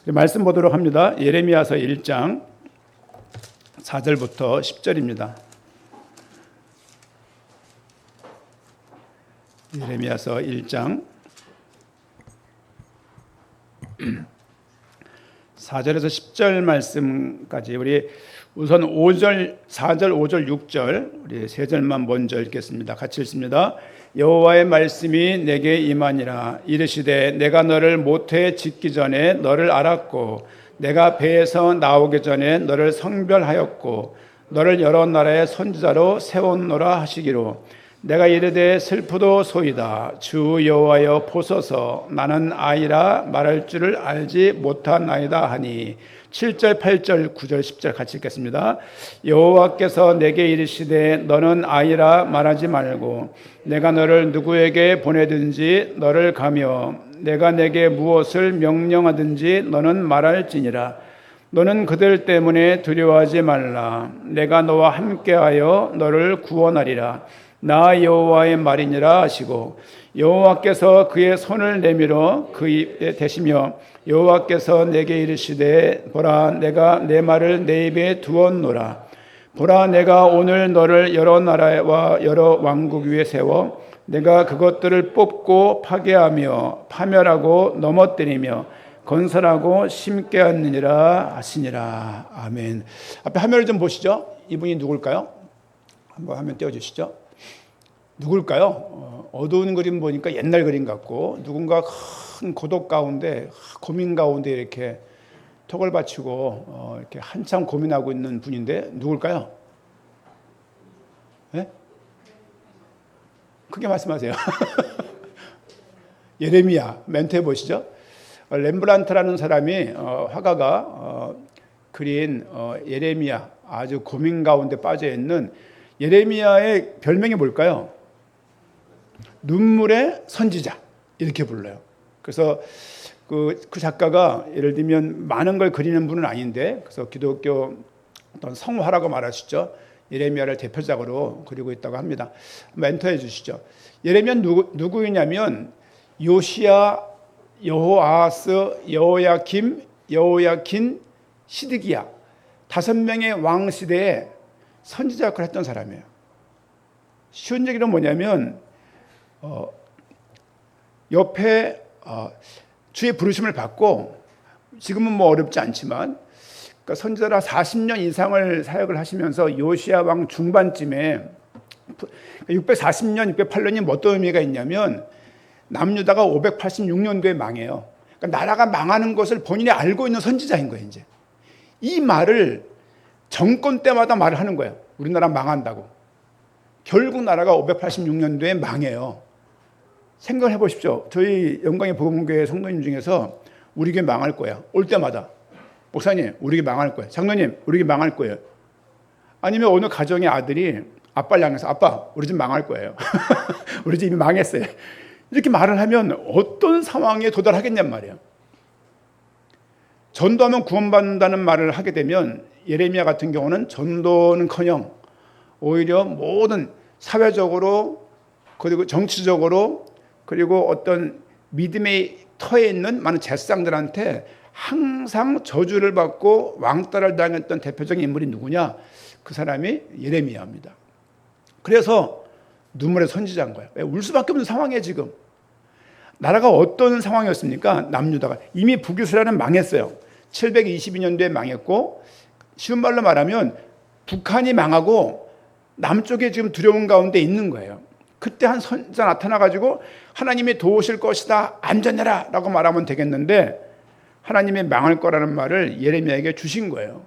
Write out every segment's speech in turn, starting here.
말씀 보도록 합니다. 예레미야서 1장 4절부터 10절입니다. 예레미야서 1장 4절에서 10절 말씀까지 우리 우선 5절, 4절, 5절, 6절 우리 세 절만 먼저 읽겠습니다. 같이 읽습니다. 여호와의 말씀이 내게 임하니라. 이르시되 내가 너를 모태에 짓기 전에 너를 알았고 내가 배에서 나오기 전에 너를 성별하였고 너를 여러 나라의 선지자로 세웠노라 하시기로 내가 이르되 슬프도소이다. 주 여호와여 보소서 나는 아이라 말할 줄을 알지 못하나이다 하니 7절, 8절, 9절, 10절 같이 읽겠습니다. 여호와께서 내게 이르시되 너는 아이라 말하지 말고 내가 너를 누구에게 보내든지 너를 가며 내가 내게 무엇을 명령하든지 너는 말할지니라. 너는 그들 때문에 두려워하지 말라. 내가 너와 함께하여 너를 구원하리라. 나 여호와의 말이니라 하시고 여호와께서 그의 손을 내밀어 그 입에 대시며 여호와께서 내게 이르시되 보라 내가 내 말을 내 입에 두었노라. 보라 내가 오늘 너를 여러 나라와 여러 왕국 위에 세워 내가 그것들을 뽑고 파괴하며 파멸하고 넘어뜨리며 건설하고 심게 하느니라 하시니라. 아멘. 앞에 화면을 좀 보시죠. 이분이 누굴까요? 한번 화면 띄워주시죠. 누굴까요? 어두운 그림 보니까 옛날 그림 같고 누군가 큰 고독 가운데 고민 가운데 이렇게 턱을 받치고 이렇게 한참 고민하고 있는 분인데 누굴까요? 네? 크게 말씀하세요. 예레미야 멘트해 보시죠. 렘브란트라는 사람이 화가가 그린 예레미야 아주 고민 가운데 빠져 있는 예레미야의 별명이 뭘까요? 눈물의 선지자 이렇게 불러요. 그래서 그 작가가 예를 들면 많은 걸 그리는 분은 아닌데 그래서 기독교 어떤 성화라고 말하시죠. 예레미야를 대표작으로 그리고 있다고 합니다. 멘토해 주시죠. 예레미야 누구이냐면 요시야, 여호아하스, 여호야김, 여호야킨, 시드기야 5명의 왕 시대에 선지자 역할을 했던 사람이에요. 쉬운 얘기는 뭐냐면 옆에 주의 부르심을 받고 지금은 뭐 어렵지 않지만 그러니까 선지자라 40년 이상을 사역을 하시면서 요시야 왕 중반쯤에 640년, 608년이 어떤 의미가 있냐면 남유다가 586년도에 망해요. 그러니까 나라가 망하는 것을 본인이 알고 있는 선지자인 거예요. 이제 이 말을 정권 때마다 말을 하는 거예요. 우리나라 망한다고. 결국 나라가 586년도에 망해요. 생각해 보십시오. 저희 영광의 복음교회 성도님 중에서 우리 교회 망할 거야. 올 때마다. 목사님, 우리 교회 망할 거야. 장로님, 우리 교회 망할 거예요. 아니면 어느 가정의 아들이 아빠를 향해서 아빠, 우리 집 망할 거예요. 우리 집이 망했어요. 이렇게 말을 하면 어떤 상황에 도달하겠냔 말이에요. 전도하면 구원받는다는 말을 하게 되면 예레미야 같은 경우는 전도는커녕 오히려 모든 사회적으로 그리고 정치적으로 그리고 어떤 믿음의 터에 있는 많은 제사장들한테 항상 저주를 받고 왕따를 당했던 대표적인 인물이 누구냐? 그 사람이 예레미야입니다. 그래서 눈물의 선지자인 거예요. 울 수밖에 없는 상황이에요. 지금 나라가 어떤 상황이었습니까? 남유다가 이미 북이스라엘은 망했어요. 722년도에 망했고 쉬운 말로 말하면 북한이 망하고 남쪽에 지금 두려운 가운데 있는 거예요. 그때 한 선지자 나타나가지고 하나님이 도우실 것이다 안전해라 라고 말하면 되겠는데 하나님이 망할 거라는 말을 예레미야에게 주신 거예요.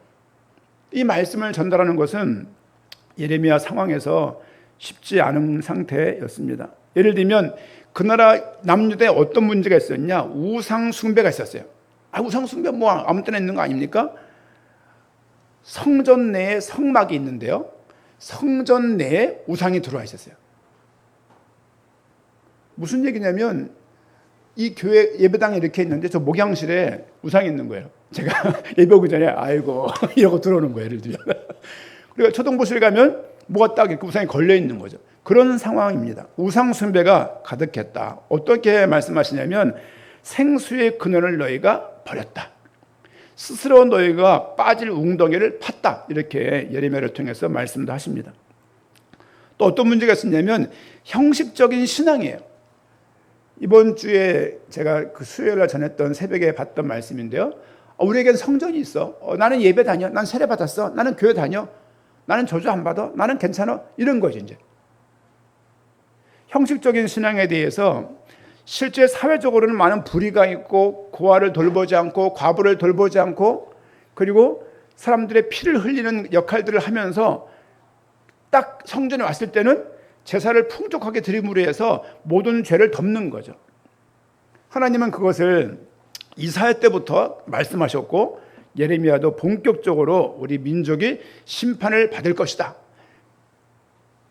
이 말씀을 전달하는 것은 예레미야 상황에서 쉽지 않은 상태였습니다. 예를 들면 그 나라 남유다에 어떤 문제가 있었냐? 우상 숭배가 있었어요. 우상 숭배 뭐 아무 때나 있는 거 아닙니까? 성전 내에 성막이 있는데요. 성전 내에 우상이 들어와 있었어요. 무슨 얘기냐면 이 교회 예배당에 이렇게 있는데 저 목양실에 우상이 있는 거예요. 제가 예배 오기 전에 아이고 이러고 들어오는 거예요. 예를 들면. 그리고 초등부실 가면 뭐가 딱 이렇게 우상이 걸려 있는 거죠. 그런 상황입니다. 우상 숭배가 가득했다. 어떻게 말씀하시냐면 생수의 근원을 너희가 버렸다. 스스로 너희가 빠질 웅덩이를 팠다. 이렇게 예레미야를 통해서 말씀도 하십니다. 또 어떤 문제가 있었냐면 형식적인 신앙이에요. 이번 주에 제가 그 수요일날 전했던 새벽에 봤던 말씀인데요. 우리에겐 성전이 있어. 나는 예배 다녀. 난 세례 받았어. 나는 교회 다녀. 나는 저주 안 받아. 나는 괜찮아. 이런 거지 이제. 형식적인 신앙에 대해서 실제 사회적으로는 많은 불의가 있고 고아를 돌보지 않고 과부를 돌보지 않고 그리고 사람들의 피를 흘리는 역할들을 하면서 딱 성전에 왔을 때는 제사를 풍족하게 드림으로 해서 모든 죄를 덮는 거죠. 하나님은 그것을 이사야 때부터 말씀하셨고 예레미야도 본격적으로 우리 민족이 심판을 받을 것이다.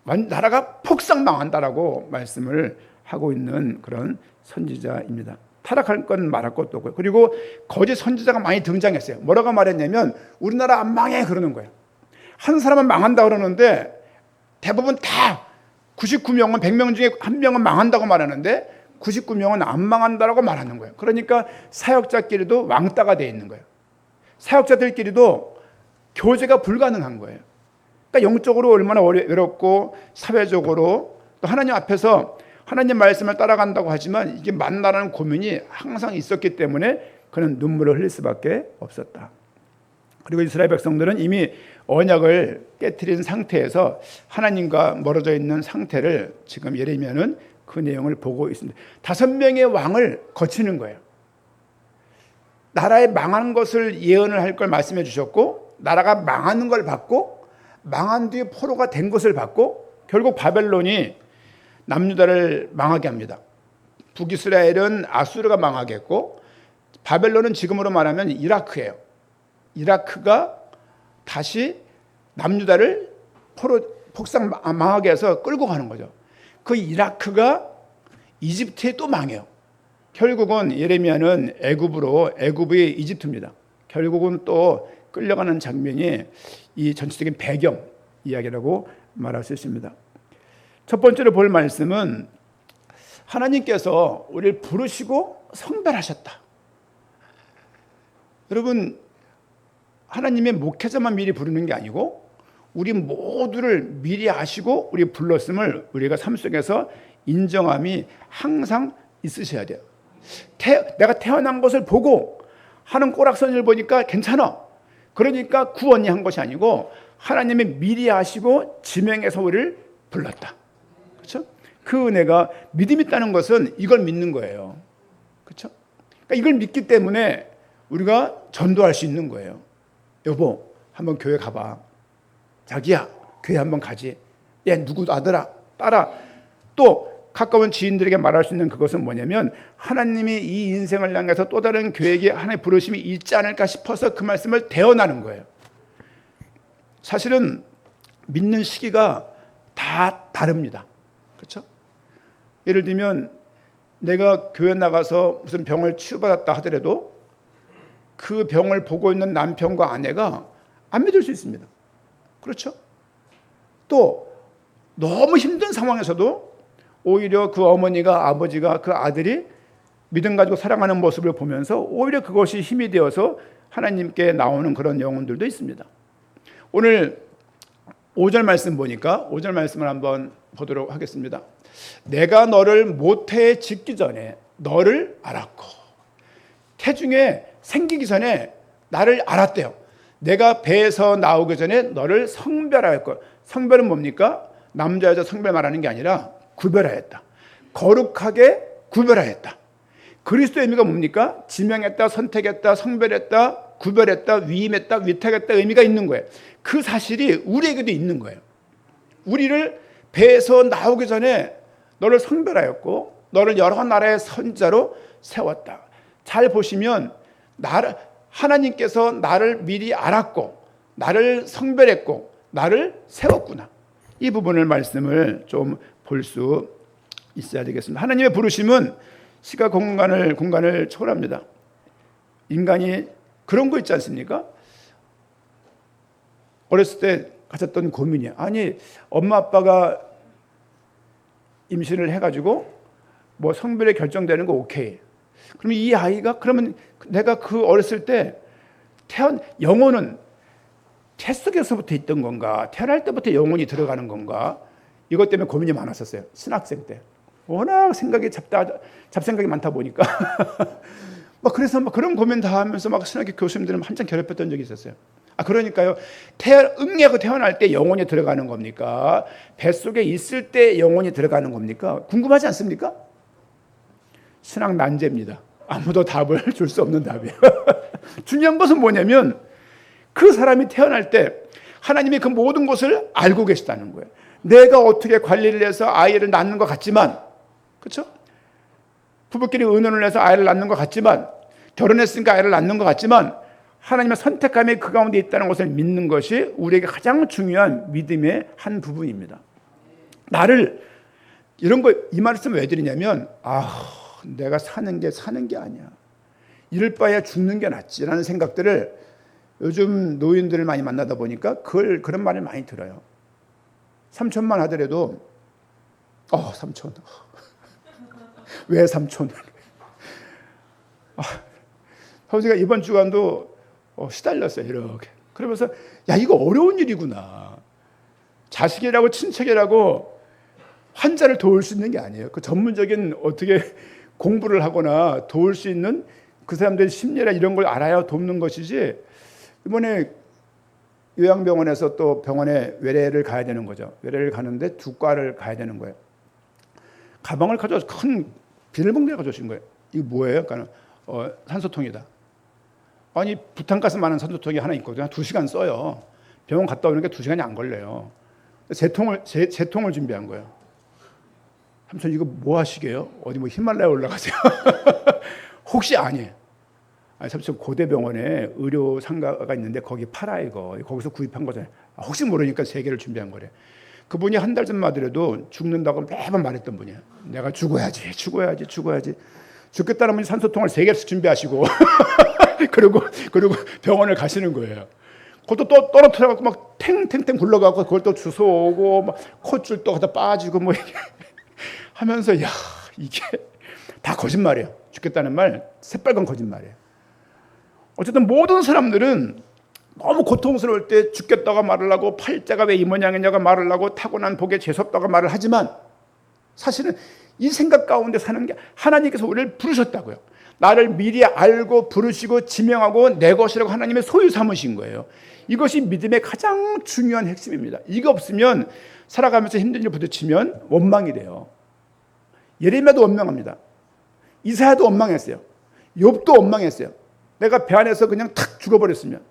나라가 폭삭 망한다라고 말씀을 하고 있는 그런 선지자입니다. 타락할 건 말할 것도 없고요. 그리고 거짓 선지자가 많이 등장했어요. 뭐라고 말했냐면 우리나라 안 망해 그러는 거예요. 한 사람은 망한다 그러는데 대부분 다 99명은 100명 중에 한 명은 망한다고 말하는데 99명은 안 망한다라고 말하는 거예요. 그러니까 사역자끼리도 왕따가 되어 있는 거예요. 사역자들끼리도 교제가 불가능한 거예요. 그러니까 영적으로 얼마나 외롭고 사회적으로 또 하나님 앞에서 하나님 말씀을 따라간다고 하지만 이게 맞나라는 고민이 항상 있었기 때문에 그는 눈물을 흘릴 수밖에 없었다. 그리고 이스라엘 백성들은 이미 언약을 깨트린 상태에서 하나님과 멀어져 있는 상태를 지금 예레미야는 그 내용을 보고 있습니다. 5명의 왕을 거치는 거예요. 나라에 망하는 것을 예언을 할 걸 말씀해 주셨고 나라가 망하는 걸 봤고 망한 뒤에 포로가 된 것을 봤고 결국 바벨론이 남유다를 망하게 합니다. 북이스라엘은 아수르가 망하게 했고 바벨론은 지금으로 말하면 이라크예요. 이라크가 다시 남유다를 폭삭 망하게 해서 끌고 가는 거죠. 그 이라크가 이집트에 또 망해요. 결국은 예레미야는 애굽의 이집트입니다. 결국은 또 끌려가는 장면이 이 전체적인 배경 이야기라고 말할 수 있습니다. 첫 번째로 볼 말씀은 하나님께서 우리를 부르시고 성별하셨다. 여러분, 하나님의 목회자만 미리 부르는 게 아니고 우리 모두를 미리 아시고 우리 불렀음을 우리가 삶 속에서 인정함이 항상 있으셔야 돼요. 내가 태어난 것을 보고 하는 꼬락서니를 보니까 괜찮아. 그러니까 구원이 한 것이 아니고 하나님이 미리 아시고 지명해서 우리를 불렀다. 그렇죠? 그 은혜가 믿음이 있다는 것은 이걸 믿는 거예요. 그렇죠? 그러니까 이걸 믿기 때문에 우리가 전도할 수 있는 거예요. 여보, 한번 교회 가봐. 자기야, 교회 한번 가지. 얘 누구 아들아, 딸아. 또 가까운 지인들에게 말할 수 있는 그것은 뭐냐면 하나님이 이 인생을 향해서 또 다른 계획이 하나님의 부르심이 있지 않을까 싶어서 그 말씀을 대언하는 거예요. 사실은 믿는 시기가 다 다릅니다. 그렇죠? 예를 들면 내가 교회 나가서 무슨 병을 치유받았다 하더라도 그 병을 보고 있는 남편과 아내가 안 믿을 수 있습니다. 그렇죠? 또 너무 힘든 상황에서도 오히려 그 어머니가 아버지가 그 아들이 믿음 가지고 살아가는 모습을 보면서 오히려 그것이 힘이 되어서 하나님께 나오는 그런 영혼들도 있습니다. 오늘 5절 말씀 보니까 5절 말씀을 한번 보도록 하겠습니다. 내가 너를 모태에 짓기 전에 너를 알았고 태중에 생기기 전에 나를 알았대요. 내가 배에서 나오기 전에 너를 성별하였고, 성별은 뭡니까? 남자 여자 성별 말하는 게 아니라 구별하였다. 거룩하게 구별하였다. 그리스도의 의미가 뭡니까? 지명했다, 선택했다, 성별했다, 구별했다, 위임했다, 위탁했다 의미가 있는 거예요. 그 사실이 우리에게도 있는 거예요. 우리를 배에서 나오기 전에 너를 성별하였고 너를 여러 나라의 선지자로 세웠다. 잘 보시면 하나님께서 나를 미리 알았고 나를 성별했고 나를 세웠구나. 이 부분을 말씀을 좀 볼 수 있어야 되겠습니다. 하나님의 부르심은 시간 공간을 초월합니다. 인간이 그런 거 있지 않습니까? 어렸을 때 가졌던 고민이야. 아니 엄마 아빠가 임신을 해가지고 뭐 성별이 결정되는 거 오케이. 그러면 이 아이가 그러면 내가 그 어렸을 때 영혼은 태 속에서부터 있던 건가? 태어날 때부터 영혼이 들어가는 건가? 이것 때문에 고민이 많았었어요. 신학생 때. 워낙 잡생각이 많다 보니까. 그래서 그런 고민 다 하면서 신학교 교수님들은 한참 괴롭혔던 적이 있었어요. 그러니까요. 응애하고 태어날 때 영혼이 들어가는 겁니까? 뱃속에 있을 때 영혼이 들어가는 겁니까? 궁금하지 않습니까? 신학 난제입니다. 아무도 답을 줄 수 없는 답이에요. 중요한 것은 뭐냐면 그 사람이 태어날 때 하나님이 그 모든 것을 알고 계시다는 거예요. 내가 어떻게 관리를 해서 아이를 낳는 것 같지만, 그렇죠? 부부끼리 의논을 해서 아이를 낳는 것 같지만, 결혼했으니까 아이를 낳는 것 같지만, 하나님의 선택감이 그 가운데 있다는 것을 믿는 것이 우리에게 가장 중요한 믿음의 한 부분입니다. 이 말씀 왜 드리냐면, 내가 사는 게 아니야. 이럴 바에 죽는 게 낫지라는 생각들을 요즘 노인들을 많이 만나다 보니까 그런 말을 많이 들어요. 삼촌만 하더라도, 삼촌. 왜 삼촌? 제가 이번 주간도 시달렸어요, 이렇게. 그러면서, 이거 어려운 일이구나. 자식이라고 친척이라고 환자를 도울 수 있는 게 아니에요. 그 전문적인 어떻게 공부를 하거나 도울 수 있는 그 사람들의 심리나 이런 걸 알아야 돕는 것이지, 이번에 요양병원에서 또 병원에 외래를 가야 되는 거죠. 외래를 가는데 2과를 가야 되는 거예요. 가방을 가져와서 큰 비닐봉지를 가져오신 거예요. 이거 뭐예요? 그러니까 산소통이다. 아니 부탄가스 많은 산소통이 하나 있거든요. 2시간 써요. 병원 갔다 오는 게 2시간이 안 걸려요. 세 통을 준비한 거예요. 삼촌 이거 뭐 하시게요? 어디 히말라야 올라가세요? 혹시 아니에요. 삼촌 고대병원에 의료 상가가 있는데 거기 팔아 이거. 거기서 구입한 거잖아요. 혹시 모르니까 3개를 준비한 거래. 그분이 한 달 전만 하더라도 죽는다고 매번 말했던 분이에요. 내가 죽어야지. 죽겠다는 분이 산소통을 3개씩 준비하시고 그리고 병원을 가시는 거예요. 그것도 또 떨어뜨려갖고 막 탱탱탱 굴러가고 그걸 또 주워오고 막 콧줄 또 갖다 빠지고 하면서 이게 다 거짓말이에요. 죽겠다는 말 새빨간 거짓말이에요. 어쨌든 모든 사람들은 너무 고통스러울 때 죽겠다고 말을 하고 팔자가 왜 이 모양이냐고 말을 하고 타고난 복에 재수없다고 말을 하지만 사실은 이 생각 가운데 사는 게 하나님께서 우리를 부르셨다고요. 나를 미리 알고 부르시고 지명하고 내 것이라고 하나님의 소유 삼으신 거예요. 이것이 믿음의 가장 중요한 핵심입니다. 이거 없으면 살아가면서 힘든 일 부딪히면 원망이 돼요. 예레미야도 원망합니다. 이사야도 원망했어요. 욥도 원망했어요. 내가 배 안에서 그냥 탁 죽어버렸으면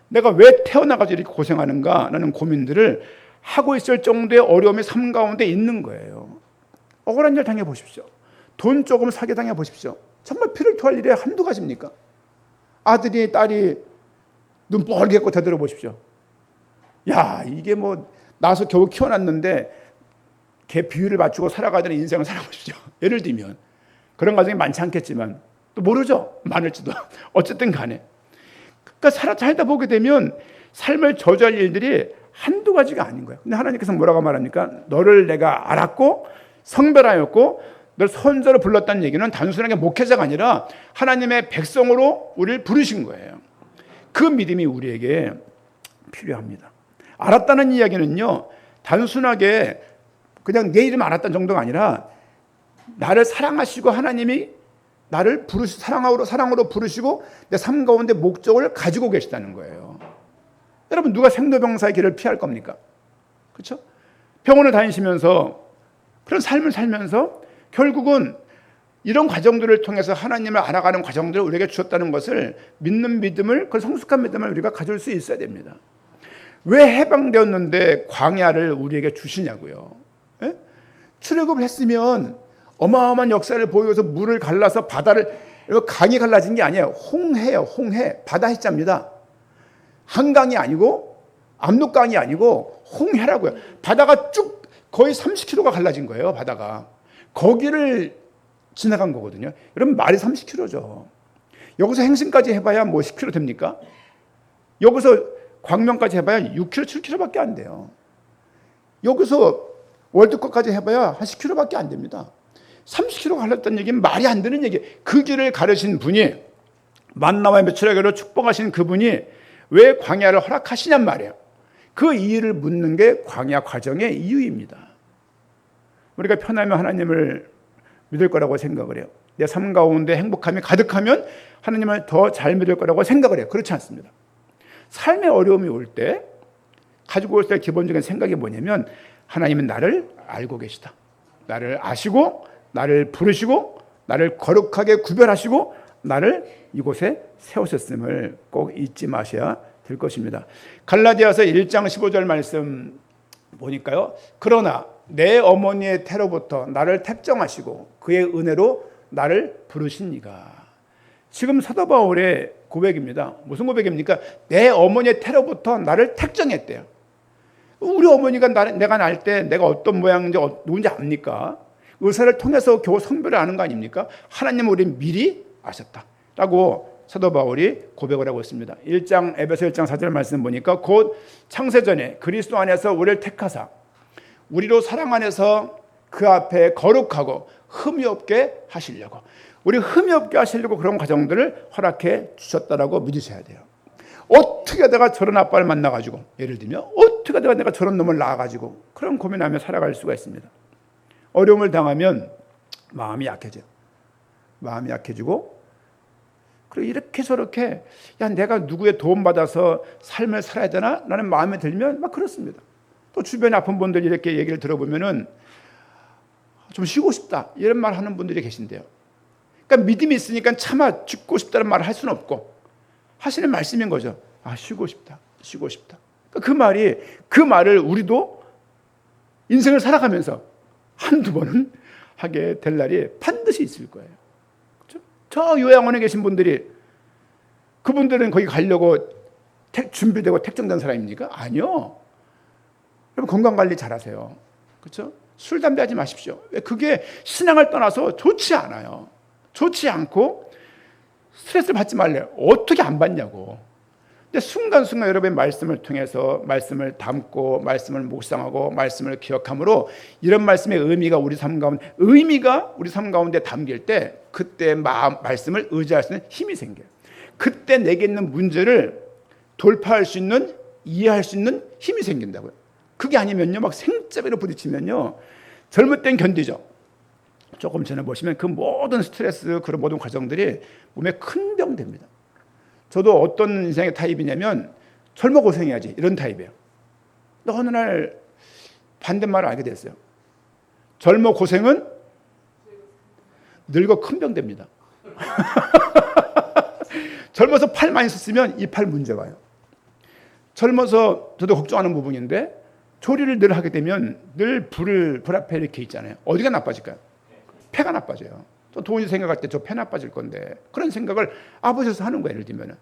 내가 왜 태어나가지고 이렇게 고생하는가라는 고민들을 하고 있을 정도의 어려움이 삶 가운데 있는 거예요. 억울한 일 당해보십시오. 돈 조금 사기 당해보십시오. 정말 피를 토할 일이 한두 가지입니까? 아들이 딸이 눈 뻘게 고 되돌아보십시오. 이게 나서 겨우 키워놨는데 걔 비율을 맞추고 살아가야 되는 인생을 살아보십시오. 예를 들면 그런 가정이 많지 않겠지만 또 모르죠. 많을지도. 어쨌든 간에 그러니까 살다 보게 되면 삶을 저주할 일들이 한두 가지가 아닌 거예요. 근데 하나님께서 뭐라고 말합니까? 너를 내가 알았고 성별하였고 널 선자로 불렀다는 얘기는 단순하게 목회자가 아니라 하나님의 백성으로 우리를 부르신 거예요. 그 믿음이 우리에게 필요합니다. 알았다는 이야기는요, 단순하게 그냥 내 이름 알았다는 정도가 아니라 나를 사랑하시고 하나님이 나를 사랑으로 부르시고 내 삶 가운데 목적을 가지고 계시다는 거예요. 여러분 누가 생로병사의 길을 피할 겁니까? 그렇죠? 병원을 다니시면서 그런 삶을 살면서 결국은 이런 과정들을 통해서 하나님을 알아가는 과정들을 우리에게 주셨다는 것을 믿는 믿음을, 그 성숙한 믿음을 우리가 가질 수 있어야 됩니다. 왜 해방되었는데 광야를 우리에게 주시냐고요. 예? 출애굽을 했으면 어마어마한 역사를 보여서 물을 갈라서 바다를, 강이 갈라진 게 아니에요. 홍해요, 홍해. 바다 해자입니다. 한강이 아니고 압록강이 아니고 홍해라고요. 바다가 쭉 거의 30km가 갈라진 거예요. 바다가. 거기를 지나간 거거든요. 여러분 말이 30km죠. 여기서 행신까지 해봐야 10km 됩니까? 여기서 광명까지 해봐야 6km, 7km밖에 안 돼요. 여기서 월드컵까지 해봐야 한 10km밖에 안 됩니다. 30km 갈랐다는 얘기는 말이 안 되는 얘기예요. 그 길을 가르신 분이 만나와 메추라기로 축복하신 그분이 왜 광야를 허락하시냔 말이에요. 그 이유를 묻는 게 광야 과정의 이유입니다. 우리가 편하면 하나님을 믿을 거라고 생각을 해요. 내 삶 가운데 행복함이 가득하면 하나님을 더 잘 믿을 거라고 생각을 해요. 그렇지 않습니다. 삶의 어려움이 올 때 가지고 올 때 기본적인 생각이 뭐냐면 하나님은 나를 알고 계시다. 나를 아시고 나를 부르시고 나를 거룩하게 구별하시고 나를 이곳에 세우셨음을 꼭 잊지 마셔야 될 것입니다. 갈라디아서 1장 15절 말씀 보니까요. 그러나 내 어머니의 태로부터 나를 택정하시고 그의 은혜로 나를 부르시니가. 지금 사도 바울의 고백입니다. 무슨 고백입니까? 내 어머니의 태로부터 나를 택정했대요. 우리 어머니가 내가 날 때 내가 어떤 모양인지 누군지 압니까? 의사를 통해서 겨우 성별을 아는 거 아닙니까? 하나님은 우리 미리 아셨다라고 사도 바울이 고백을 하고 있습니다. 에베소 1장 4절 말씀 보니까 곧 창세전에 그리스도 안에서 우리를 택하사 우리로 사랑 안에서 그 앞에 거룩하고 흠이 없게 하시려고, 우리 흠이 없게 하시려고 그런 과정들을 허락해 주셨다라고 믿으셔야 돼요. 어떻게 내가 저런 아빠를 만나가지고, 예를 들면 어떻게 내가 저런 놈을 낳아가지고 그런 고민하며 살아갈 수가 있습니다. 어려움을 당하면 마음이 약해져요. 마음이 약해지고, 그리고 이렇게 저렇게 내가 누구의 도움받아서 삶을 살아야 되나? 라는 마음이 들면 막 그렇습니다. 또 주변에 아픈 분들 이렇게 얘기를 들어보면은 좀 쉬고 싶다 이런 말 하는 분들이 계신데요. 그러니까 믿음이 있으니까 차마 죽고 싶다는 말을 할 수는 없고 하시는 말씀인 거죠. 쉬고 싶다, 쉬고 싶다. 그러니까 그 말을 우리도 인생을 살아가면서 한두 번은 하게 될 날이 반드시 있을 거예요. 그렇죠? 저 요양원에 계신 분들이, 그분들은 거기 가려고 준비되고 택정된 사람입니까? 아니요. 여러분 건강관리 잘하세요. 그렇죠? 술, 담배 하지 마십시오. 왜? 그게 신앙을 떠나서 좋지 않아요. 좋지 않고 스트레스를 받지 말래요. 어떻게 안 받냐고. 근데 순간순간 여러분의 말씀을 통해서 말씀을 담고 말씀을 묵상하고 말씀을 기억함으로 이런 말씀의 의미가 우리 삶 가운데 담길 때 그때 말씀을 의지할 수 있는 힘이 생겨요. 그때 내게 있는 문제를 돌파할 수 있는, 이해할 수 있는 힘이 생긴다고요. 그게 아니면요, 막 생짜배로 부딪히면요, 젊을 땐 견디죠. 조금 전에 보시면 그 모든 스트레스, 그런 모든 과정들이 몸에 큰 병 됩니다. 저도 어떤 인생의 타입이냐면 젊어 고생해야지 이런 타입이에요. 근데 어느 날 반대말을 알게 됐어요. 젊어 고생은 늙어 큰 병 됩니다. 젊어서 팔 많이 썼으면 이 팔 문제 와요. 젊어서 저도 걱정하는 부분인데 조리를 늘 하게 되면 늘 불 앞에 이렇게 있잖아요. 어디가 나빠질까요? 폐가 나빠져요. 또 돈이 생각할 때 저 폐 나빠질 건데 그런 생각을 아버지에서 하는 거예요. 예를 들면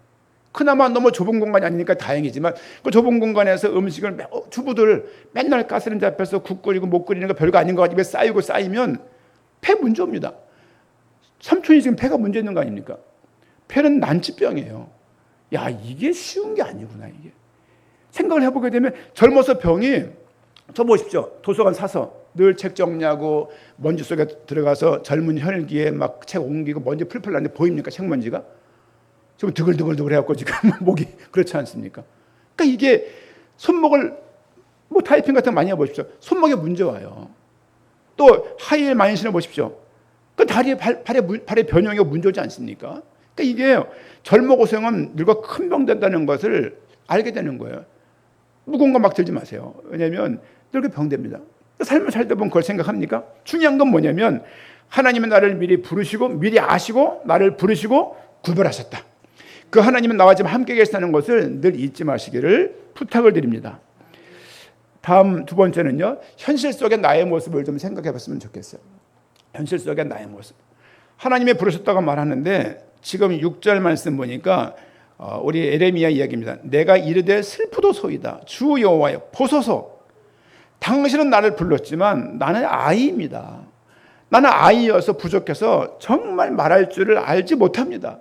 그나마 너무 좁은 공간이 아니니까 다행이지만 그 좁은 공간에서 음식을 주부들 맨날 가스레인지 앞에서 국 끓이고 못 끓이는 거 별거 아닌 거 가지고 쌓이면 폐 문제 옵니다. 삼촌이 지금 폐가 문제 있는 거 아닙니까? 폐는 난치병이에요. 이게 쉬운 게 아니구나. 이게 생각을 해보게 되면 젊어서 병이, 저 보십시오. 도서관 사서 늘 책 정리하고 먼지 속에 들어가서 젊은 혈기에 막 책 옮기고 먼지 풀풀 나는데 보입니까? 책 먼지가? 지금 드글드글 해갖고 지금 목이 그렇지 않습니까? 그러니까 이게 손목을 타이핑 같은 거 많이 해보십시오. 손목에 문제 와요. 또 하이힐 많이 신어 보십시오. 그 발의 변형이 문제 오지 않습니까? 그러니까 이게 젊어 고생은 늙어 큰 병 된다는 것을 알게 되는 거예요. 무거운 거 막 들지 마세요. 왜냐하면 늙어 병됩니다. 삶을 살다 보면 그걸 생각합니까? 중요한 건 뭐냐면 하나님은 나를 미리 부르시고 미리 아시고 나를 부르시고 구별하셨다. 그 하나님은 나와 지금 함께 계시다는 것을 늘 잊지 마시기를 부탁을 드립니다. 다음 두 번째는요, 현실 속의 나의 모습을 좀 생각해 봤으면 좋겠어요. 현실 속의 나의 모습. 하나님이 부르셨다고 말하는데 지금 6절 말씀 보니까 우리 에레미야 이야기입니다. 내가 이르되 슬프도소이다. 주 여호와여 보소서. 당신은 나를 불렀지만 나는 아이입니다. 나는 아이여서 부족해서 정말 말할 줄을 알지 못합니다.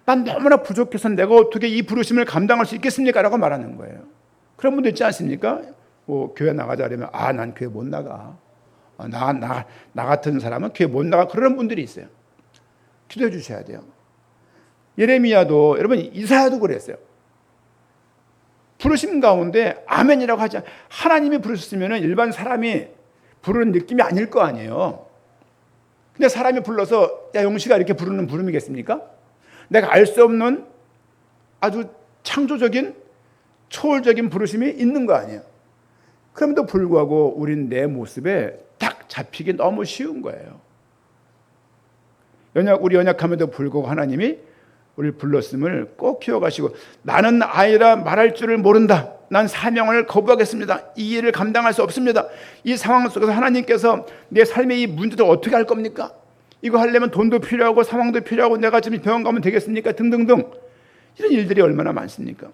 난 너무나 부족해서 내가 어떻게 이 부르심을 감당할 수 있겠습니까? 라고 말하는 거예요. 그런 분들 있지 않습니까? 교회 나가자 그러면 난 교회 못 나가. 나 같은 사람은 교회 못 나가. 그런 분들이 있어요. 기도해 주셔야 돼요. 예레미야도, 여러분 이사야도 그랬어요. 부르심 가운데 아멘이라고 하지 않아요. 하나님이 부르셨으면 일반 사람이 부르는 느낌이 아닐 거 아니에요. 근데 사람이 불러서 야 용식아 이렇게 부르는 부름이겠습니까? 내가 알 수 없는 아주 창조적인 초월적인 부르심이 있는 거 아니에요. 그럼에도 불구하고 우린 내 모습에 딱 잡히기 너무 쉬운 거예요. 우리 연약함에도 불구하고 하나님이 우리를 불렀음을 꼭 기억하시고, 나는 아이라 말할 줄을 모른다. 난 사명을 거부하겠습니다. 이 일을 감당할 수 없습니다. 이 상황 속에서 하나님께서 내 삶의 이 문제를 어떻게 할 겁니까? 이거 하려면 돈도 필요하고 상황도 필요하고 내가 지금 병원 가면 되겠습니까? 등등등. 이런 일들이 얼마나 많습니까?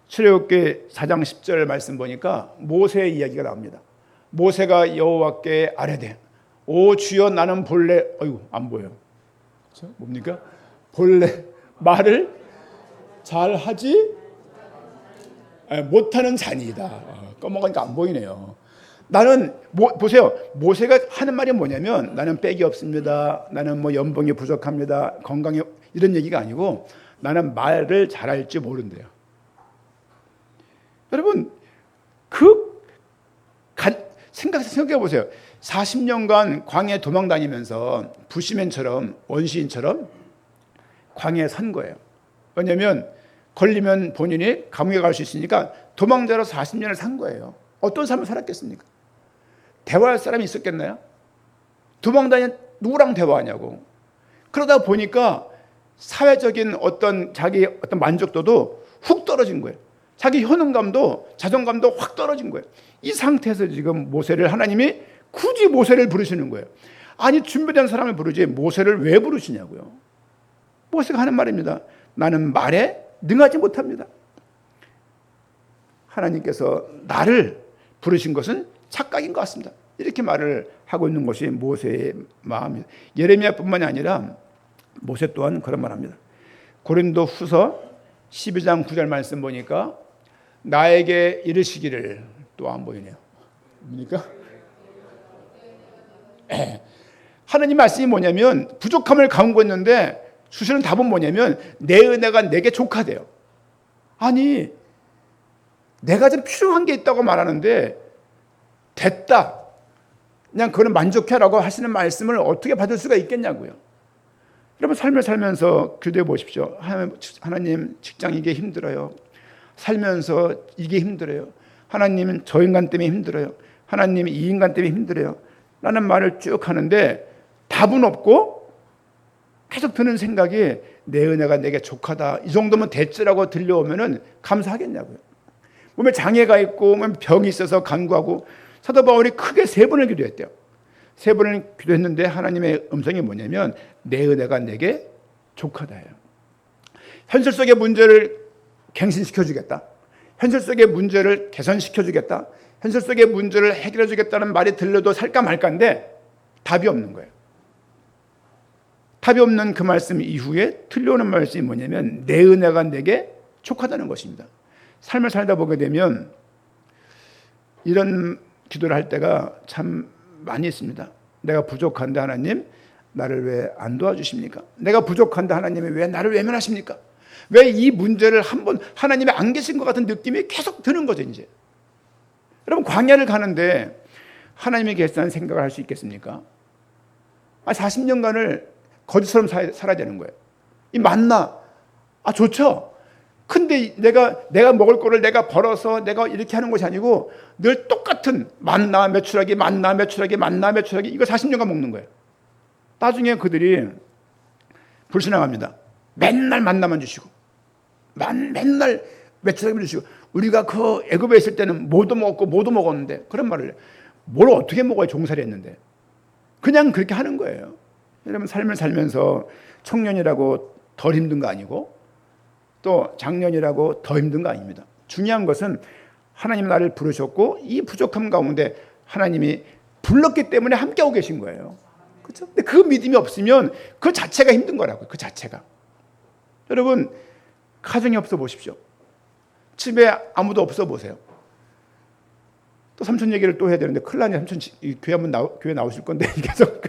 출애굽기 4장 10절 말씀 보니까 모세의 이야기가 나옵니다. 모세가 여호와께 아뢰되 오 주여 나는 본래 안 보여요. 그렇죠? 뭡니까? 본래 말을 잘하지 못하는 자니이다. 꺼먹으니까 안 보이네요. 나는 보세요. 모세가 하는 말이 뭐냐면 나는 빽이 없습니다. 나는 뭐 연봉이 부족합니다. 건강이 이런 얘기가 아니고 나는 말을 잘할지 모른대요. 여러분 생각해 보세요. 40년간 광야에 도망 다니면서 부시맨처럼 원시인처럼 광야에 산 거예요. 왜냐하면 걸리면 본인이 감옥에 갈 수 있으니까 도망자로 40년을 산 거예요. 어떤 삶을 살았겠습니까? 대화할 사람이 있었겠나요? 도망 다니는 누구랑 대화하냐고. 그러다 보니까 사회적인 자기 만족도도 훅 떨어진 거예요. 자기 효능감도 자존감도 확 떨어진 거예요. 이 상태에서 지금 모세를 하나님이 굳이 모세를 부르시는 거예요. 아니 준비된 사람을 부르지 모세를 왜 부르시냐고요. 모세가 하는 말입니다. 나는 말에 능하지 못합니다. 하나님께서 나를 부르신 것은 착각인 것 같습니다. 이렇게 말을 하고 있는 것이 모세의 마음입니다. 예레미야뿐만이 아니라 모세 또한 그런 말합니다. 고린도 후서 12장 9절 말씀 보니까 나에게 이르시기를, 또 안 보이네요. 뭡니까? 하나님 말씀이 뭐냐면 부족함을 강구했는데 주시는 답은 뭐냐면 내 은혜가 내게 족하대요. 아니 내가 좀 필요한 게 있다고 말하는데 됐다 그냥 그거는 만족해라고 하시는 말씀을 어떻게 받을 수가 있겠냐고요. 여러분 삶을 살면서 기도해 보십시오. 하나님 직장 이게 힘들어요. 살면서 이게 힘들어요. 하나님은 저 인간 때문에 힘들어요. 하나님 이 인간 때문에 힘들어요. 라는 말을 쭉 하는데 답은 없고 계속 드는 생각이 내 은혜가 내게 족하다. 이 정도면 됐지라고 들려오면은 감사하겠냐고요. 몸에 장애가 있고 몸에 병이 있어서 간구하고 사도 바울이 크게 3번을 기도했대요. 3번을 기도했는데 하나님의 음성이 뭐냐면 내 은혜가 내게 족하다예요. 현실 속의 문제를 갱신시켜 주겠다. 현실 속의 문제를 개선시켜 주겠다. 현실 속의 문제를 해결해 주겠다는 말이 들려도 살까 말까인데 답이 없는 거예요. 답이 없는 그 말씀 이후에 들려오는 말씀이 뭐냐면 내 은혜가 내게 족하다는 것입니다. 삶을 살다 보게 되면 이런 기도를 할 때가 참 많이 있습니다. 내가 부족한데 하나님 나를 왜 안 도와주십니까? 내가 부족한데 하나님이 왜 나를 외면하십니까? 왜 이 문제를 한번 하나님이 안 계신 것 같은 느낌이 계속 드는 거죠. 이제 여러분 광야를 가는데 하나님이 계시다는 생각을 할 수 있겠습니까? 40년간을 거짓처럼 살아야 되는 거예요. 이 만나 좋죠. 근데 내가 먹을 거를 내가 벌어서 내가 이렇게 하는 것이 아니고 늘 똑같은 만나 메추라기 이거 40년간 먹는 거예요. 나중에 그들이 불신앙합니다. 맨날 만나만 주시고 맨날 메추라기 주시고 우리가 그 애굽에 있을 때는 뭐도 먹었는데 그런 말을 해요. 뭘 어떻게 먹어야 종살이 했는데 그냥 그렇게 하는 거예요. 여러분 삶을 살면서 청년이라고 덜 힘든 거 아니고 또 장년이라고 더 힘든 거 아닙니다. 중요한 것은 하나님 나를 부르셨고 이 부족함 가운데 하나님이 불렀기 때문에 함께하고 계신 거예요. 그렇죠? 근데 그 믿음이 없으면 그 자체가 힘든 거라고요. 그 자체가. 여러분 가정이 없어 보십시오. 집에 아무도 없어 보세요. 또 삼촌 얘기를 또 해야 되는데 큰일 나네. 삼촌 교회 나오실 건데 계속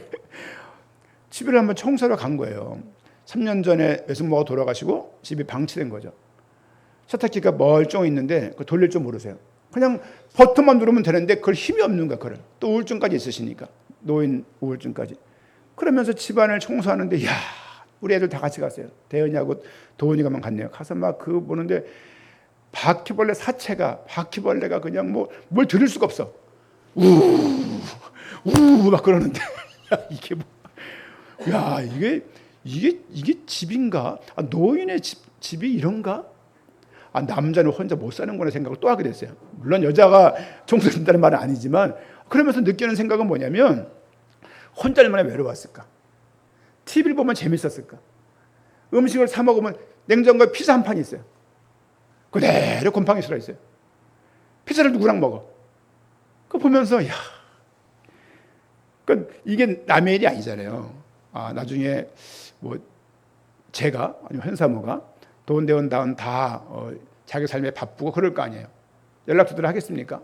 집을 한번 청소하러 간 거예요. 3년 전에 외숙모가 돌아가시고 집이 방치된 거죠. 세탁기가 멀쩡히 있는데 그걸 돌릴 줄 모르세요. 그냥 버튼만 누르면 되는데 그걸 힘이 없는 거야. 그걸 또 우울증까지 있으시니까, 노인 우울증까지. 그러면서 집안을 청소하는데, 야, 우리 애들 다 같이 갔어요. 대현이하고 도훈이가만 갔네요. 가서 막 그거 보는데 바퀴벌레 사체가, 바퀴벌레가 그냥 뭐 뭘 들을 수가 없어. 우우 막 그러는데, 야, 이게 뭐, 야, 이게 집인가? 아, 노인의 집이 이런가? 아, 남자는 혼자 못 사는구나 생각을 또 하게 됐어요. 물론 여자가 청소해준다는 말은 아니지만, 그러면서 느끼는 생각은 뭐냐면, 혼자 얼마나 외로웠을까? TV를 보면 재밌었을까? 음식을 사 먹으면 냉장고에 피자 한 판이 있어요. 그대로 곰팡이 슬어 있어요. 피자를 누구랑 먹어? 그거 보면서, 야, 그러니까 이게 남의 일이 아니잖아요. 아, 나중에 뭐 제가 아니면 현사모가 돈 대원 다운 다 자기 삶에 바쁘고 그럴 거 아니에요. 연락처들 하겠습니까?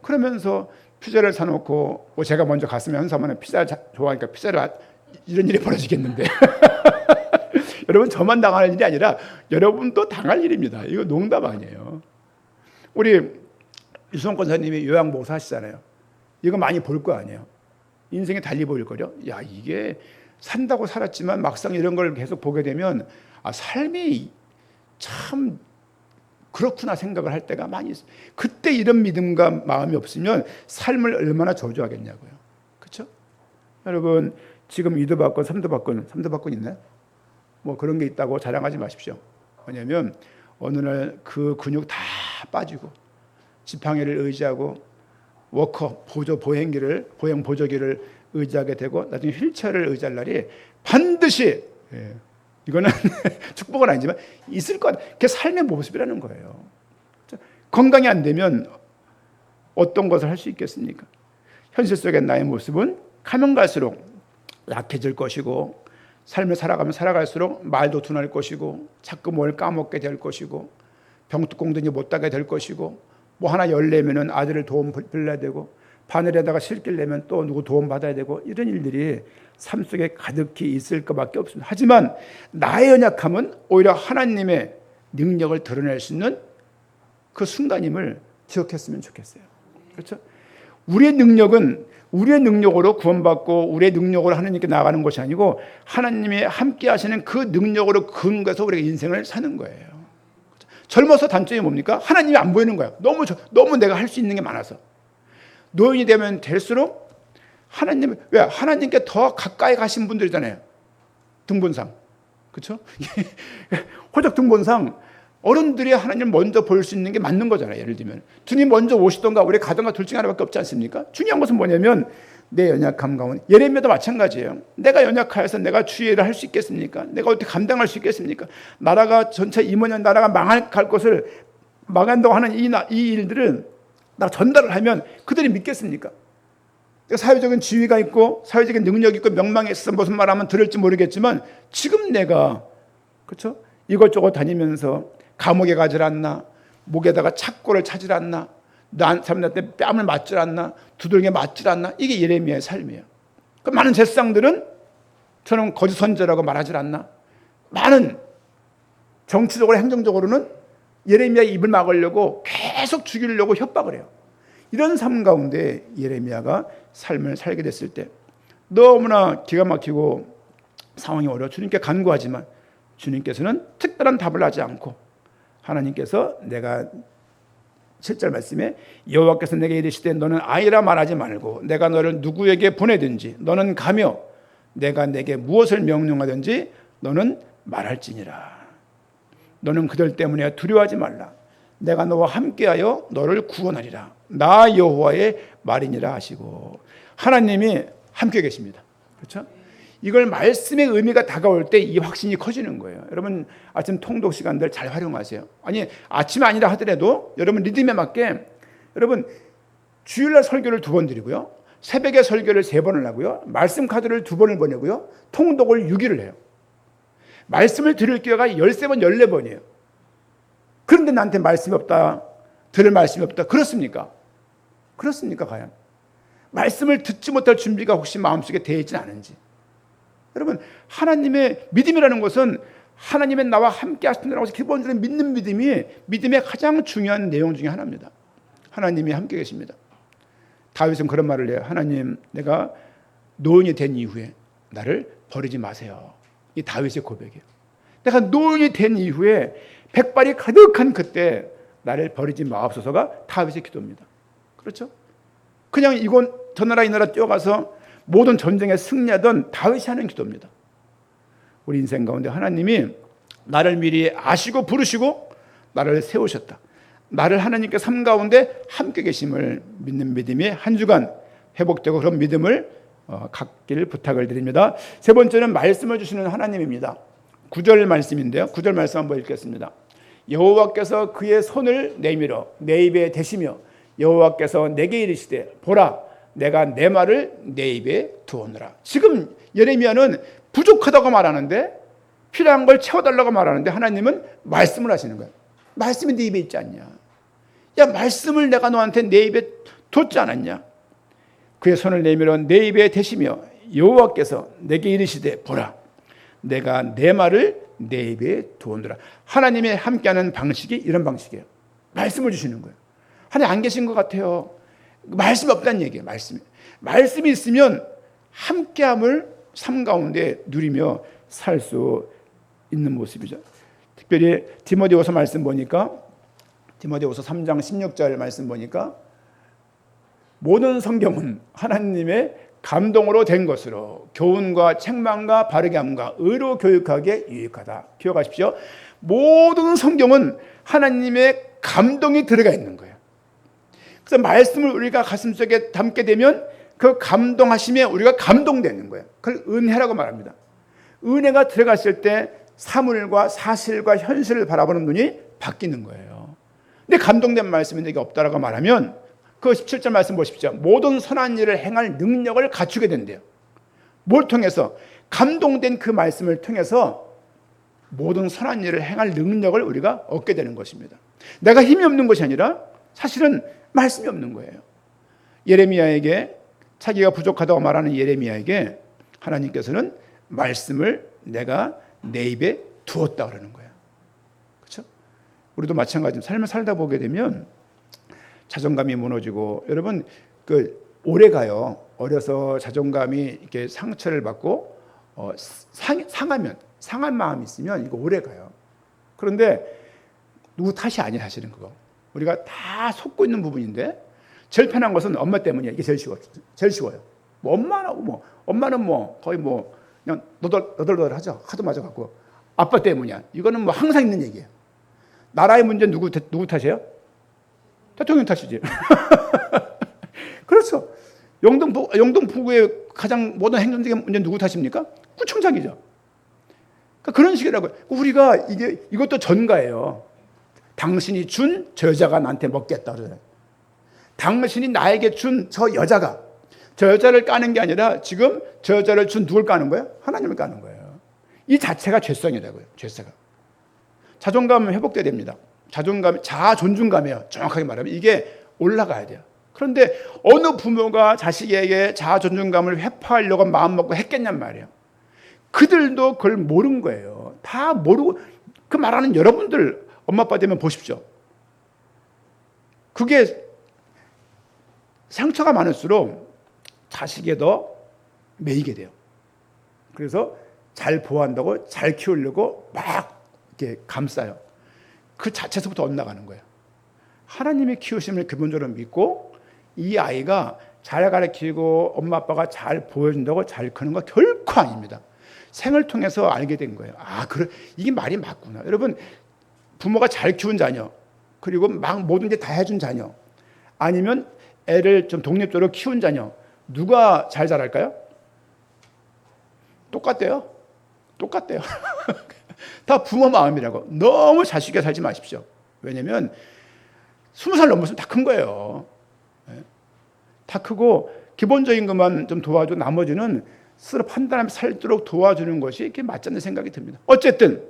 그러면서 피자를 사놓고 뭐 제가 먼저 갔으면 현사모는 피자 좋아하니까 피자를, 이런 일이 벌어지겠는데. 여러분, 저만 당할 일이 아니라 여러분도 당할 일입니다. 이거 농담 아니에요. 우리 유성 권사님이 요양보호사 하시잖아요. 이거 많이 볼 거 아니에요. 인생에 달리 보일 거죠. 야, 이게 산다고 살았지만 막상 이런 걸 계속 보게 되면, 아, 삶이 참 그렇구나 생각을 할 때가 많이 있어요. 그때 이런 믿음과 마음이 없으면 삶을 얼마나 저주하겠냐고요. 그렇죠? 여러분, 지금 2도 받건 3도 받건 있나요? 뭐 그런 게 있다고 자랑하지 마십시오. 왜냐하면 어느 날 그 근육 다 빠지고 지팡이를 의지하고 워커, 보행 보조기를 의지하게 되고 나중에 휠체어를 의지할 날이 반드시, 이거는 축복은 아니지만 있을 것 같아요. 그게 삶의 모습이라는 거예요. 건강이 안 되면 어떤 것을 할 수 있겠습니까? 현실 속의 나의 모습은 가면 갈수록 약해질 것이고, 삶을 살아가면 살아갈수록 말도 둔할 것이고, 자꾸 뭘 까먹게 될 것이고, 병뚜껑든지 못하게 될 것이고, 뭐 하나 열려면은 아들을 도움 빌려야 되고, 바늘에다가 실기를 내면 또 누구 도움 받아야 되고, 이런 일들이 삶 속에 가득히 있을 것밖에 없습니다. 하지만 나의 연약함은 오히려 하나님의 능력을 드러낼 수 있는 그 순간임을 기억했으면 좋겠어요. 그렇죠? 우리의 능력은 우리의 능력으로 구원받고 우리의 능력으로 하나님께 나아가는 것이 아니고, 하나님이 함께 하시는 그 능력으로 근거해서 우리가 인생을 사는 거예요. 젊어서 단점이 뭡니까? 하나님이 안 보이는 거야. 너무 내가 할 수 있는 게 많아서. 노인이 되면 될수록 왜? 하나님께 더 가까이 가신 분들이잖아요. 등본상. 그렇죠? 호적 등본상 어른들이 하나님을 먼저 볼 수 있는 게 맞는 거잖아요. 예를 들면 주님 먼저 오시던가 우리 가던가 둘 중에 하나밖에 없지 않습니까? 중요한 것은 뭐냐면 내 연약함 가운데, 예레미야도 마찬가지예요. 내가 연약하여서 내가 주의 일을 할 수 있겠습니까? 내가 어떻게 감당할 수 있겠습니까? 나라가 전체 2만 나라가 망할 것을 망한다고 하는 이 일들은 나 전달을 하면 그들이 믿겠습니까? 사회적인 지위가 있고 사회적인 능력이 있고 명망이 있어서 무슨 말하면 들을지 모르겠지만, 지금 내가, 그렇죠? 이것저것 다니면서 감옥에 가질 않나, 목에다가 착고를 차질 않나, 사람들한테 뺨을 맞질 않나, 두들겨 맞질 않나, 이게 예레미야의 삶이에요. 그 많은 제사장들은 저는 거짓 선지자라고 말하질 않나, 많은 정치적으로 행정적으로는 예레미야의 입을 막으려고 계속 죽이려고 협박을 해요. 이런 삶 가운데 예레미야가 삶을 살게 됐을 때 너무나 기가 막히고 상황이 어려워 주님께 간구하지만 주님께서는 특별한 답을 하지 않고, 하나님께서 내가 7절 말씀에 여호와께서 내게 이르시되 너는 아이라 말하지 말고 내가 너를 누구에게 보내든지 너는 가며 내가 내게 무엇을 명령하든지 너는 말할지니라. 너는 그들 때문에 두려워하지 말라. 내가 너와 함께하여 너를 구원하리라. 나 여호와의 말이니라 하시고, 하나님이 함께 계십니다. 그렇죠? 이걸 말씀의 의미가 다가올 때 이 확신이 커지는 거예요. 여러분, 아침 통독 시간들 잘 활용하세요. 아니, 아침 아니라 하더라도 여러분 리듬에 맞게, 여러분 주일날 설교를 2번 드리고요, 새벽에 설교를 3번을 하고요, 말씀 카드를 2번을 보내고요, 통독을 6일을 해요. 말씀을 들을 기회가 13번, 14번이에요. 그런데 나한테 말씀이 없다, 들을 말씀이 없다. 그렇습니까? 그렇습니까? 과연 말씀을 듣지 못할 준비가 혹시 마음속에 되어 있지는 않은지. 여러분, 하나님의 믿음이라는 것은 하나님의 나와 함께 하신다고 해서 기본적으로 믿는 믿음이 믿음의 가장 중요한 내용 중에 하나입니다. 하나님이 함께 계십니다. 다윗은 그런 말을 해요. 하나님, 내가 노인이 된 이후에 나를 버리지 마세요. 이 다윗의 고백이에요. 내가 노인이 된 이후에 백발이 가득한 그때 나를 버리지 마옵소서가 다윗의 기도입니다. 그렇죠? 그냥 이건 저 나라 이 나라 뛰어가서 모든 전쟁에 승리하던 다윗이 하는 기도입니다. 우리 인생 가운데 하나님이 나를 미리 아시고 부르시고 나를 세우셨다. 나를 하나님께 삶 가운데 함께 계심을 믿는 믿음이 한 주간 회복되고 그런 믿음을 갖기를 부탁을 드립니다. 세 번째는 말씀을 주시는 하나님입니다. 9절 말씀인데요. 9절 말씀 한번 읽겠습니다. 여호와께서 그의 손을 내밀어 내 입에 대시며 여호와께서 내게 이르시되 보라 내가 내 말을 내 입에 두었노라. 지금 예레미야는 부족하다고 말하는데 필요한 걸 채워달라고 말하는데 하나님은 말씀을 하시는 거예요. 말씀이 네 입에 있지 않냐. 야, 말씀을 내가 너한테 내 입에 뒀지 않았냐. 그의 손을 내밀어 내 입에 대시며 여호와께서 내게 이르시되 보라 내가 내 말을 내 입에 두었노라. 하나님이 함께하는 방식이 이런 방식이에요. 말씀을 주시는 거예요. 하나님 안 계신 것 같아요. 말씀이 없다는 얘기예요. 말씀이 있으면 함께함을 삶 가운데 누리며 살 수 있는 모습이죠. 특별히 디모데후서 말씀 보니까 디모데후서 3장 16절 말씀 보니까 모든 성경은 하나님의 감동으로 된 것으로 교훈과 책망과 바르게 함과 의로 교육하기에 유익하다. 기억하십시오. 모든 성경은 하나님의 감동이 들어가 있는 거예요. 그래서 말씀을 우리가 가슴속에 담게 되면 그 감동하심에 우리가 감동되는 거예요. 그걸 은혜라고 말합니다. 은혜가 들어갔을 때 사물과 사실과 현실을 바라보는 눈이 바뀌는 거예요. 근데 감동된 말씀이 내게 없다라고 말하면 그 17절 말씀 보십시오. 모든 선한 일을 행할 능력을 갖추게 된대요. 뭘 통해서? 감동된 그 말씀을 통해서 모든 선한 일을 행할 능력을 우리가 얻게 되는 것입니다. 내가 힘이 없는 것이 아니라 사실은 말씀이 없는 거예요. 예레미야에게 자기가 부족하다고 말하는 예레미야에게 하나님께서는 말씀을 내가 내 입에 두었다 그러는 거예요. 그렇죠? 우리도 마찬가지로 삶을 살다 보게 되면 자존감이 무너지고 여러분 그 오래 가요. 어려서 자존감이 이렇게 상처를 받고 상한 마음이 있으면 이거 오래 가요. 그런데 누구 탓이 아니야 사실은 그거. 우리가 다 속고 있는 부분인데 제일 편한 것은 엄마 때문이야. 이게 제일 쉬워요. 뭐 엄마는 거의 그냥 너덜너덜하죠. 하도 맞아갖고 아빠 때문이야. 이거는 항상 있는 얘기예요. 나라의 문제는 누구 탓이에요? 대통령 탓이지. 그렇죠. 영등포구의 가장 모든 행정적인 문제는 누구 탓입니까? 구청장이죠. 그러니까 그런 식이라고요. 우리가 이것도 전가예요. 당신이 준 저 여자가 나한테 먹겠다 그러잖아요. 당신이 나에게 준 저 여자가 저 여자를 까는 게 아니라 지금 저 여자를 준 누굴 까는 거예요? 하나님을 까는 거예요. 이 자체가 죄성이라고요. 죄성가. 자존감은 회복돼야 됩니다. 자아 존중감이에요. 정확하게 말하면 이게 올라가야 돼요. 그런데 어느 부모가 자식에게 자아 존중감을 회파하려고 마음먹고 했겠냔 말이에요. 그들도 그걸 모른 거예요. 다 모르고 그 말하는 여러분들 엄마 아빠 되면 보십시오. 그게 상처가 많을수록 자식에 더 매이게 돼요. 그래서 잘 보호한다고 잘 키우려고 막 이렇게 감싸요. 그 자체에서부터 엇나가는 거예요. 하나님의 키우심을 기본적으로 믿고 이 아이가 잘 가르치고 엄마 아빠가 잘 보여준다고 잘 크는 거 결코 아닙니다. 생을 통해서 알게 된 거예요. 그래 이게 말이 맞구나. 여러분 부모가 잘 키운 자녀 그리고 막 모든 게 다 해준 자녀 아니면 애를 좀 독립적으로 키운 자녀 누가 잘 자랄까요? 똑같대요. 다 부모 마음이라고. 너무 자식에 살지 마십시오. 왜냐하면 20살 넘었으면 다 큰 거예요. 다 크고 기본적인 것만 좀 도와줘 나머지는 스스로 판단하며 살도록 도와주는 것이 이렇게 맞지 않는 생각이 듭니다. 어쨌든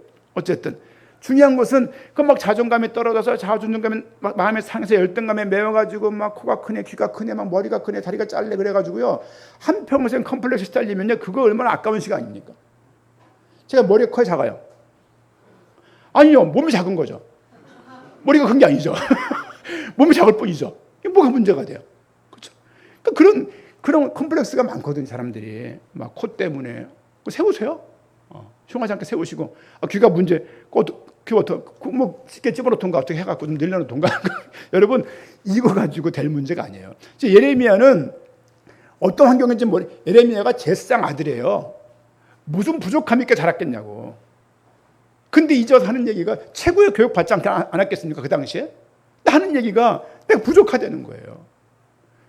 중요한 것은 그 막 자존감이 떨어져서 자존감이 마음의 상해서 열등감에 매워가지고 막 코가 크네, 귀가 크네, 막 머리가 크네, 다리가 짧네 그래가지고요. 한평생 컴플렉스 시달리면요. 그거 얼마나 아까운 시간입니까? 제가 머리가 커요, 작아요? 아니요, 몸이 작은 거죠. 머리가 큰 게 아니죠. 몸이 작을 뿐이죠. 이게 뭐가 문제가 돼요? 그렇죠? 그러니까 그런 컴플렉스가 많거든요, 사람들이. 막 코 때문에. 세우세요. 흉하지 않게 세우시고. 귀가 문제, 귀 뭐 쉽게 집어넣던가 어떻게 해갖고 좀 늘려놓던가. 여러분, 이거 가지고 될 문제가 아니에요. 예레미야는 어떤 환경인지 예레미야가 제사장 아들이에요. 무슨 부족함이 있게 자랐겠냐고. 근데 이제 와서 하는 얘기가 최고의 교육 받지 않았겠습니까? 그 당시에? 하는 얘기가 내가 부족하다는 거예요.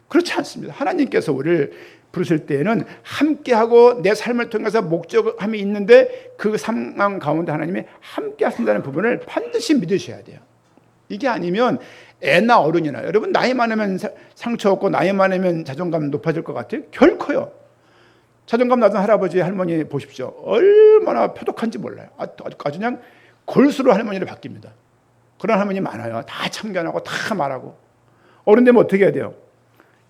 그렇지 않습니다. 하나님께서 우리를 부르실 때에는 함께하고 내 삶을 통해서 목적함이 있는데 그 상황 가운데 하나님이 함께 하신다는 부분을 반드시 믿으셔야 돼요. 이게 아니면 애나 어른이나 여러분 나이 많으면 상처 없고 나이 많으면 자존감 높아질 것 같아요? 결코요. 자존감 낮은 할아버지 할머니 보십시오. 얼마나 표독한지 몰라요. 아주 그냥 골수로 할머니를 바뀝니다. 그런 할머니 많아요. 다 참견하고 다 말하고. 어른 되면 어떻게 해야 돼요?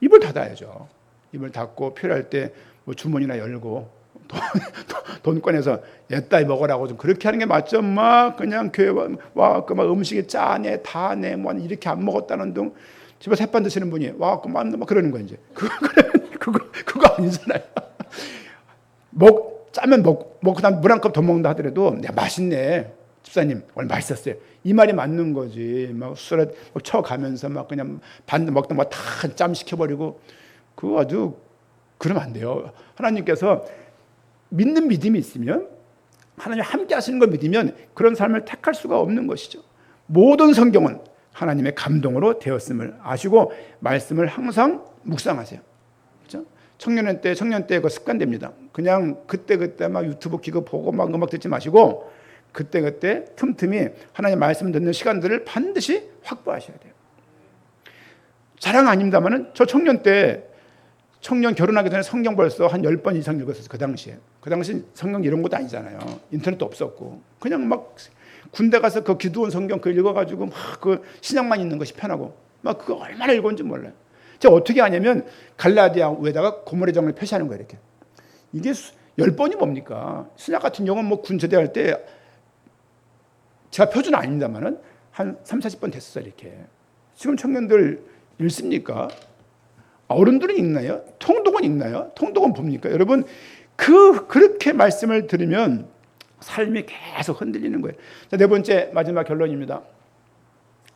입을 닫아야죠. 입을 닫고 필요할 때 뭐 주머니나 열고 돈 꺼내서 옛다이 먹으라고 좀 그렇게 하는 게 맞죠. 막 그냥 교회 와 그 막 음식이 짜네 다네 뭐 이렇게 안 먹었다는 둥 집에서 햇반 드시는 분이 와 막 그러는 거예요. 이제 그거 아니잖아요. 짜면 먹고 난 물 한 컵 더 먹는다 하더라도 야 맛있네 집사님 오늘 맛있었어요. 이 말이 맞는 거지. 막 술에 쳐가면서 막 그냥 반 먹다 막 다 짬 시켜버리고 그거 아주 그러면 안 돼요. 하나님께서 믿는 믿음이 있으면 하나님 함께 하시는 걸 믿으면 그런 삶을 택할 수가 없는 것이죠. 모든 성경은 하나님의 감동으로 되었음을 아시고 말씀을 항상 묵상하세요. 그렇죠? 청년 때 그 습관됩니다. 그냥 그때 막 유튜브 기고 보고 막 음악 듣지 마시고 그때 틈틈이 하나님 말씀 듣는 시간들을 반드시 확보하셔야 돼요. 자랑 아닙니다만은 저 청년 결혼하기 전에 성경 벌써 한 10번 이상 읽었어요. 그 당시 성경 이런 것도 아니잖아요. 인터넷도 없었고 그냥 막 군대 가서 그 기도원 성경 그거 읽어가지고 막 그 신약만 있는 것이 편하고 막 그거 얼마나 읽었는지 몰라요. 제가 어떻게 하냐면 갈라디아 위에다가 고모의 정을 표시하는 거예요. 이렇게 이게 10번이 뭡니까? 신약 같은 경우는 뭐 군 제대할 때 제가 표준은 아닙니다만은 한 30-40번 됐어요. 이렇게 지금 청년들 읽습니까? 어른들은 읽나요? 통독은 읽나요? 통독은 봅니까? 여러분 그렇게 말씀을 들으면 삶이 계속 흔들리는 거예요. 자, 네 번째 마지막 결론입니다.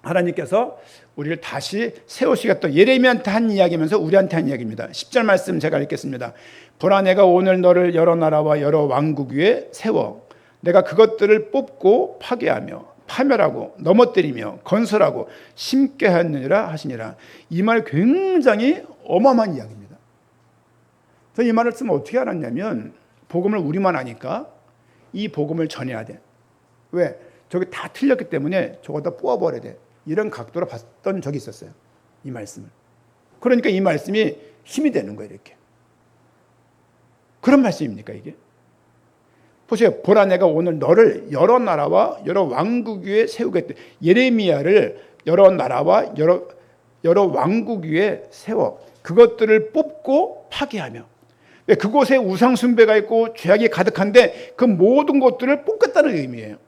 하나님께서 우리를 다시 세우시겠다. 예레미야한테 한 이야기면서 우리한테 한 이야기입니다. 10절 말씀 제가 읽겠습니다. 보라 내가 오늘 너를 여러 나라와 여러 왕국 위에 세워 내가 그것들을 뽑고 파괴하며 파멸하고 넘어뜨리며 건설하고 심게 하느니라 하시니라. 이 말 굉장히 어마어마한 이야기입니다. 이 말을 쓰면 어떻게 알았냐면 복음을 우리만 아니까 이 복음을 전해야 돼. 왜? 저기 다 틀렸기 때문에 저거다 뽑아버려야 돼. 이런 각도로 봤던 적이 있었어요. 이 말씀을. 그러니까 이 말씀이 힘이 되는 거예요. 이렇게. 그런 말씀입니까 이게? 보세요. 보라 내가 오늘 너를 여러 나라와 여러 왕국 위에 세우겠다. 예레미야를 여러 나라와 여러 왕국 위에 세워 그것들을 뽑고 파괴하며 그곳에 우상 숭배가 있고 죄악이 가득한데 그 모든 것들을 뽑겠다는 의미예요.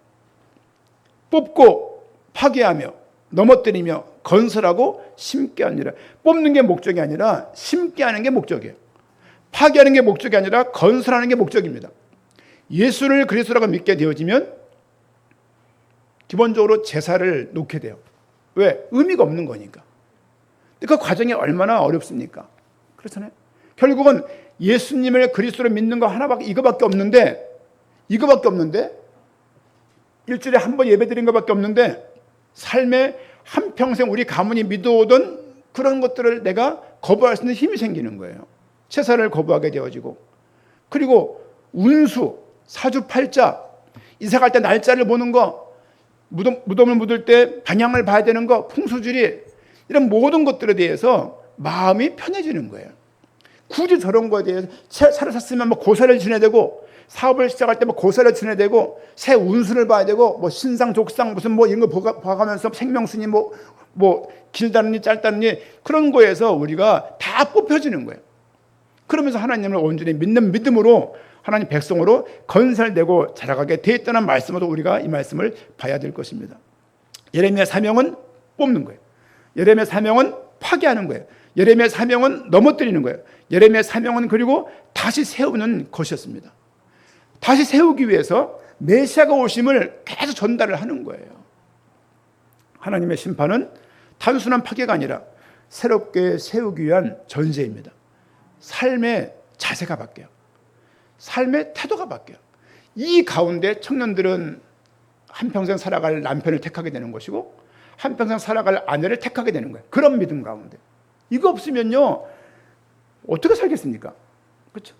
뽑고 파괴하며 넘어뜨리며 건설하고 심게 하니라. 뽑는 게 목적이 아니라 심게 하는 게 목적이에요. 파괴하는 게 목적이 아니라 건설하는 게 목적입니다. 예수를 그리스도라고 믿게 되어지면 기본적으로 제사를 놓게 돼요. 왜? 의미가 없는 거니까. 그 과정이 얼마나 어렵습니까? 그렇잖아요. 결국은 예수님을 그리스도로 믿는 거 이거밖에 없는데 일주일에 한 번 예배 드린 것밖에 없는데 삶의 한평생 우리 가문이 믿어오던 그런 것들을 내가 거부할 수 있는 힘이 생기는 거예요. 제사를 거부하게 되어지고 그리고 운수, 사주팔자, 이사 갈 때 날짜를 보는 거, 무덤을 묻을 때 방향을 봐야 되는 거, 풍수지리 이런 모든 것들에 대해서 마음이 편해지는 거예요. 굳이 저런 거에 대해서 차를 샀으면 뭐 고사를 지내야 되고 사업을 시작할 때 뭐 고사를 지내야 되고 새 운순을 봐야 되고 뭐 신상 족상 무슨 뭐 이런 거 봐가면서 생명순이 뭐 길다느니 짧다느니 그런 거에서 우리가 다 뽑혀지는 거예요. 그러면서 하나님을 온전히 믿는 믿음으로 하나님 백성으로 건설되고 자라가게 돼 있다는 말씀으로 우리가 이 말씀을 봐야 될 것입니다. 예레미야 사명은 뽑는 거예요. 예레미야 사명은 파괴하는 거예요. 예레미야 사명은 넘어뜨리는 거예요. 예레미야 사명은 그리고 다시 세우는 것이었습니다. 다시 세우기 위해서 메시아가 오심을 계속 전달을 하는 거예요. 하나님의 심판은 단순한 파괴가 아니라 새롭게 세우기 위한 전세입니다. 삶의 자세가 바뀌어요. 삶의 태도가 바뀌어요. 이 가운데 청년들은 한평생 살아갈 남편을 택하게 되는 것이고 한평생 살아갈 아내를 택하게 되는 거예요. 그런 믿음 가운데. 이거 없으면요 어떻게 살겠습니까? 그렇죠?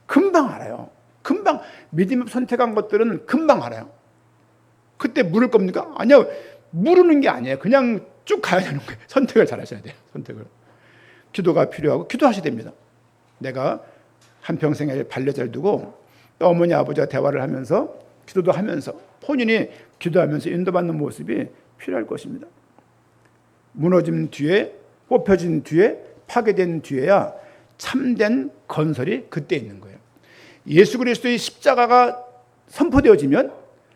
금방 알아요. 금방 믿음을 선택한 것들은 금방 알아요. 그때 물을 겁니까? 아니요. 물으는 게 아니에요. 그냥 쭉 가야 되는 거예요. 선택을 잘 하셔야 돼요. 선택을. 기도가 필요하고 기도하셔야 됩니다. 내가 한평생의 반려자를 두고 어머니 아버지와 대화를 하면서 기도도 하면서 본인이 기도하면서 인도받는 모습이 필요할 것입니다. 무너진 뒤에 뽑혀진 뒤에 파괴된 뒤에야 참된 건설이 그때 있는 거예요. 예수 그리스도의 십자가가 선포되어지면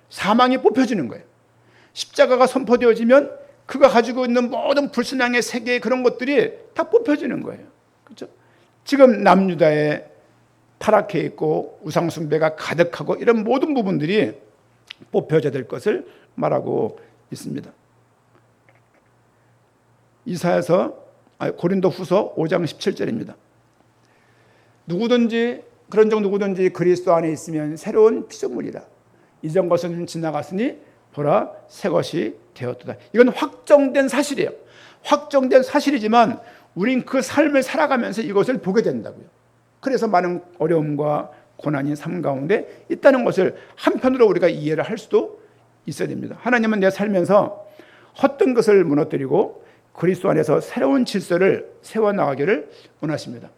사망이 뽑혀지는 거예요. 십자가가 선포되어지면 그가 가지고 있는 모든 불신앙의 세계의 그런 것들이 다 뽑혀지는 거예요. 그렇죠? 지금 남유다에 타락해 있고 우상숭배가 가득하고 이런 모든 부분들이 뽑혀져야 될 것을 말하고 있습니다. 고린도후서 5장 17절입니다. 누구든지 그리스도 안에 있으면 새로운 피조물이라. 이전 것은 지나갔으니 보라 새 것이 되었도다. 이건 확정된 사실이에요. 확정된 사실이지만 우린 그 삶을 살아가면서 이것을 보게 된다고요. 그래서 많은 어려움과 고난이 삶 가운데 있다는 것을 한편으로 우리가 이해를 할 수도 있어야 됩니다. 하나님은 내 살면서 헛된 것을 무너뜨리고 그리스도 안에서 새로운 질서를 세워나가기를 원하십니다.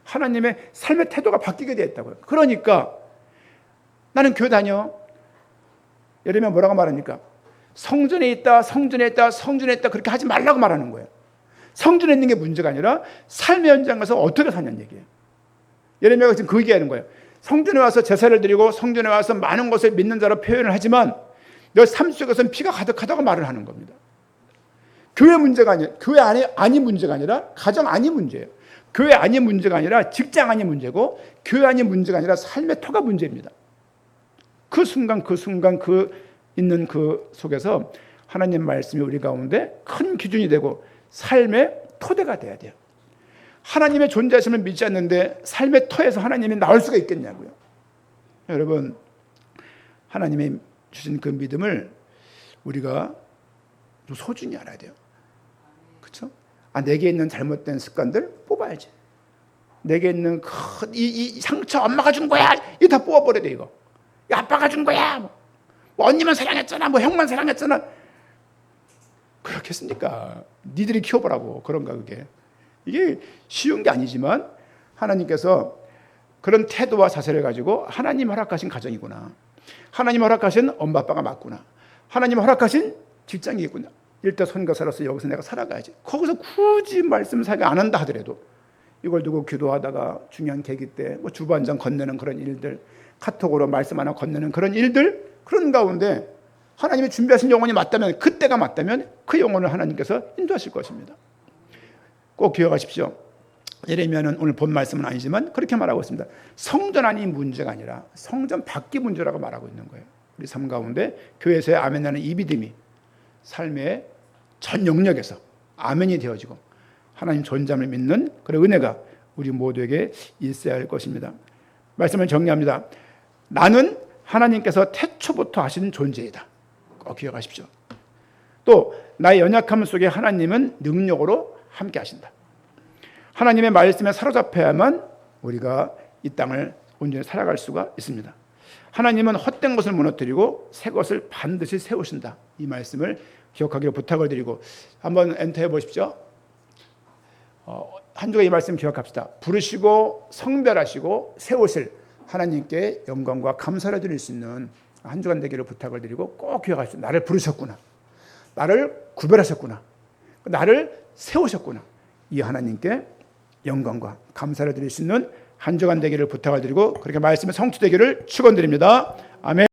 하나님의 삶의 태도가 바뀌게 되었다고요. 그러니까 나는 교회 다녀. 예를 들면 뭐라고 말합니까? 성전에 있다 그렇게 하지 말라고 말하는 거예요. 성전에 있는 게 문제가 아니라 삶의 현장 가서 어떻게 사냐는 얘기예요. 예레미야가 지금 그 얘기하는 거예요. 성전에 와서 제사를 드리고 성전에 와서 많은 것을 믿는 자로 표현을 하지만 너 삶 속에서는 피가 가득하다고 말을 하는 겁니다. 교회 문제가 아니라 교회 안이 문제가 아니라 가정 안이 문제예요. 교회 안이 문제가 아니라 직장 안이 문제고 교회 안이 문제가 아니라 삶의 터가 문제입니다. 그 순간 있는 그 속에서 하나님 말씀이 우리 가운데 큰 기준이 되고 삶의 토대가 돼야 돼요. 하나님의 존재하심을 믿지 않는데 삶의 터에서 하나님이 나올 수가 있겠냐고요. 여러분, 하나님이 주신 그 믿음을 우리가 소중히 알아야 돼요. 그렇죠? 내게 있는 잘못된 습관들 뽑아야지. 내게 있는 이 상처 엄마가 준 거야. 이거 다 뽑아버려야 돼. 이거 아빠가 준 거야. 뭐 언니만 사랑했잖아. 뭐 형만 사랑했잖아. 그렇겠습니까? 니들이 키워보라고. 그런가 그게. 이게 쉬운 게 아니지만 하나님께서 그런 태도와 자세를 가지고 하나님 허락하신 가정이구나. 하나님 허락하신 엄마 아빠가 맞구나. 하나님 허락하신 직장이 있구나. 일대 선교사로서 여기서 내가 살아가야지. 거기서 굳이 말씀 사기 안 한다 하더라도 이걸 두고 기도하다가 중요한 계기 때 뭐 주보 한 장 건네는 그런 일들, 카톡으로 말씀 하나 건네는 그런 일들, 그런 가운데 하나님이 준비하신 영혼이 맞다면, 그때가 맞다면 그 영혼을 하나님께서 인도하실 것입니다. 꼭 기억하십시오. 예레미야는 오늘 본 말씀은 아니지만 그렇게 말하고 있습니다. 성전 안이 문제가 아니라 성전 밖이 문제라고 말하고 있는 거예요. 우리 삶 가운데 교회에서의 아멘하는 이 믿음이 삶의 전 영역에서 아멘이 되어지고 하나님 존재함을 믿는 그런 은혜가 우리 모두에게 있어야 할 것입니다. 말씀을 정리합니다. 나는 하나님께서 태초부터 하신 존재이다. 꼭 기억하십시오. 또 나의 연약함 속에 하나님은 능력으로 함께 하신다. 하나님의 말씀에 사로잡혀야만 우리가 이 땅을 온전히 살아갈 수가 있습니다. 하나님은 헛된 것을 무너뜨리고 새 것을 반드시 세우신다. 이 말씀을 기억하기로 부탁을 드리고 한번 엔터해 보십시오. 한 주가 이 말씀 기억합시다. 부르시고 성별하시고 세우실 하나님께 영광과 감사를 드릴 수 있는 한 주간 되기를 부탁을 드리고 꼭 기억하십시오. 나를 부르셨구나. 나를 구별하셨구나. 나를 세우셨구나. 이 하나님께 영광과 감사를 드릴 수 있는 한 주간 되기를 부탁을 드리고 그렇게 말씀의 성취되기를 축원드립니다. 아멘.